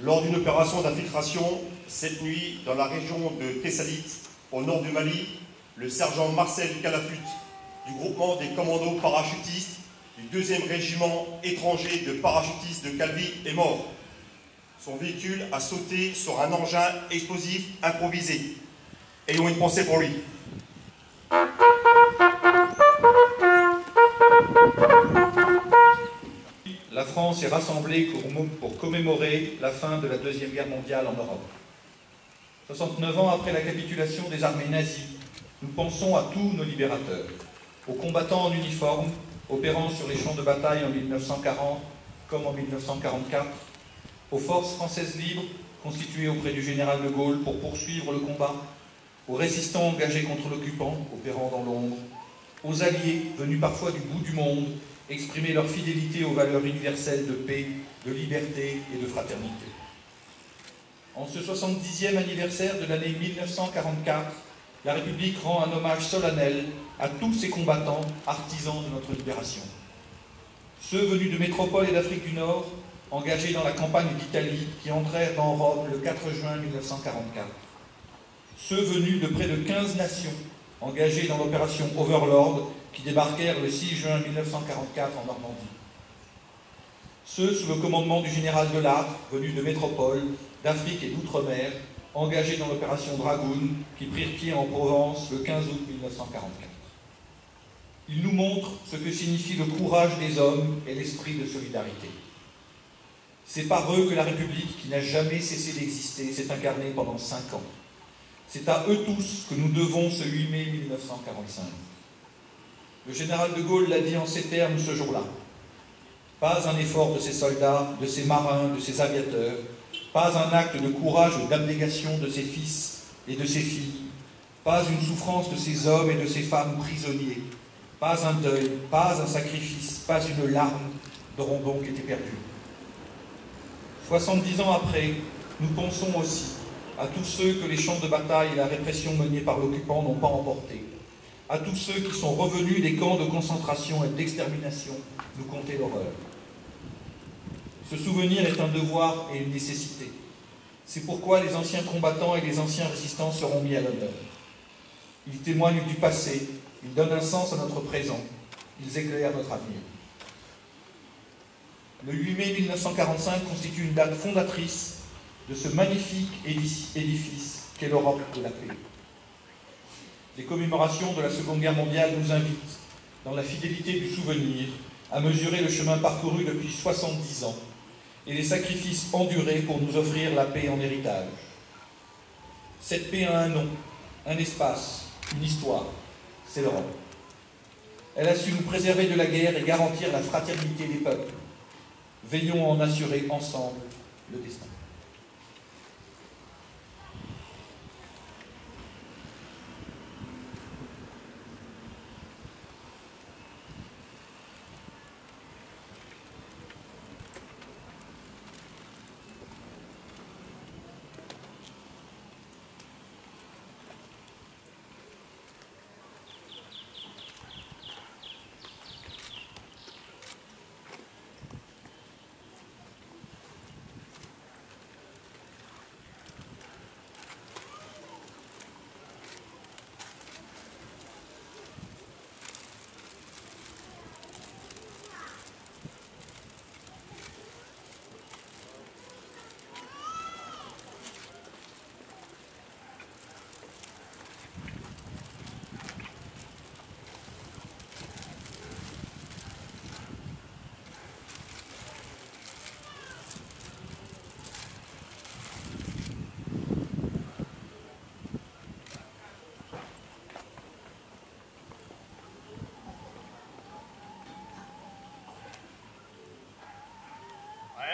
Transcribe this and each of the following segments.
lors d'une opération d'infiltration cette nuit dans la région de Thessalite, au nord du Mali. Le sergent Marcel Calafut du groupement des commandos parachutistes du 2e régiment étranger de parachutistes de Calvi est mort. Son véhicule a sauté sur un engin explosif improvisé. Ayons une pensée pour lui. La France est rassemblée pour commémorer la fin de la Deuxième Guerre mondiale en Europe. 69 ans après la capitulation des armées nazies, nous pensons à tous nos libérateurs, aux combattants en uniforme, opérant sur les champs de bataille en 1940 comme en 1944, aux forces françaises libres constituées auprès du général de Gaulle pour poursuivre le combat, aux résistants engagés contre l'occupant, opérant dans l'ombre, aux alliés venus parfois du bout du monde, exprimer leur fidélité aux valeurs universelles de paix, de liberté et de fraternité. En ce 70e anniversaire de l'année 1944, la République rend un hommage solennel à tous ces combattants, artisans de notre libération. Ceux venus de métropole et d'Afrique du Nord, engagés dans la campagne d'Italie, qui entrèrent dans Rome le 4 juin 1944. Ceux venus de près de 15 nations, engagés dans l'opération Overlord, qui débarquèrent le 6 juin 1944 en Normandie. Ceux sous le commandement du général Delattre, venus de métropole, d'Afrique et d'outre-mer, engagés dans l'opération Dragoon, qui prirent pied en Provence le 15 août 1944. Ils nous montrent ce que signifie le courage des hommes et l'esprit de solidarité. C'est par eux que la République, qui n'a jamais cessé d'exister, s'est incarnée pendant 5 ans. C'est à eux tous que nous devons ce 8 mai 1945. Le général de Gaulle l'a dit en ces termes ce jour-là. Pas un effort de ses soldats, de ses marins, de ses aviateurs, pas un acte de courage ou d'abnégation de ses fils et de ses filles, pas une souffrance de ses hommes et de ses femmes prisonniers, pas un deuil, pas un sacrifice, pas une larme n'auront donc été perdus. 70 ans après, nous pensons aussi à tous ceux que les champs de bataille et la répression menée par l'occupant n'ont pas emportés, à tous ceux qui sont revenus des camps de concentration et d'extermination nous conter l'horreur. Ce souvenir est un devoir et une nécessité. C'est pourquoi les anciens combattants et les anciens résistants seront mis à l'honneur. Ils témoignent du passé, ils donnent un sens à notre présent, ils éclairent notre avenir. Le 8 mai 1945 constitue une date fondatrice de ce magnifique édifice qu'est l'Europe de la paix. Les commémorations de la Seconde Guerre mondiale nous invitent, dans la fidélité du souvenir, à mesurer le chemin parcouru depuis 70 ans et les sacrifices endurés pour nous offrir la paix en héritage. Cette paix a un nom, un espace, une histoire, c'est l'Europe. Elle a su nous préserver de la guerre et garantir la fraternité des peuples. Veillons à en assurer ensemble le destin.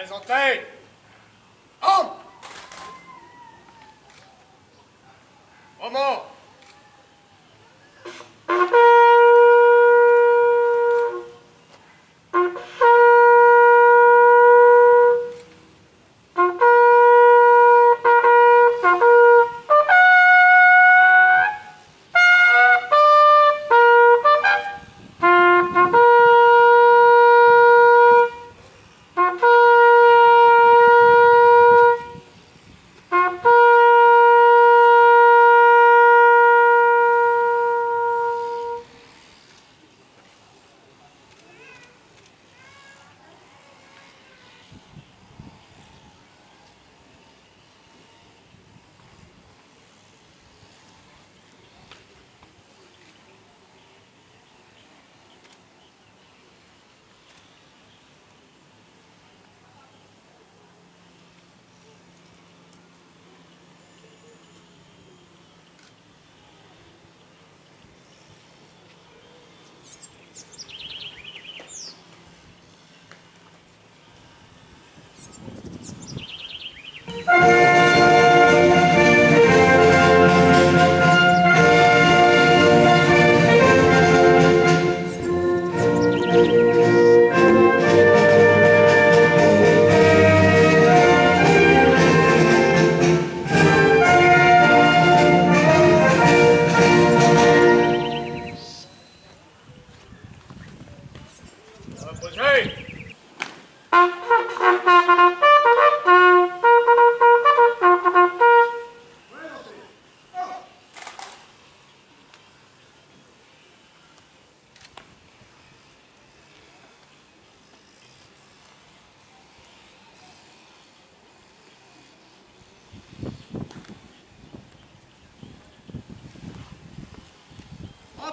Présentez! Homme! Moment!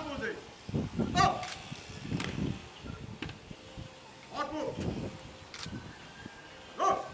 Reposez. Hop. Repos. Go.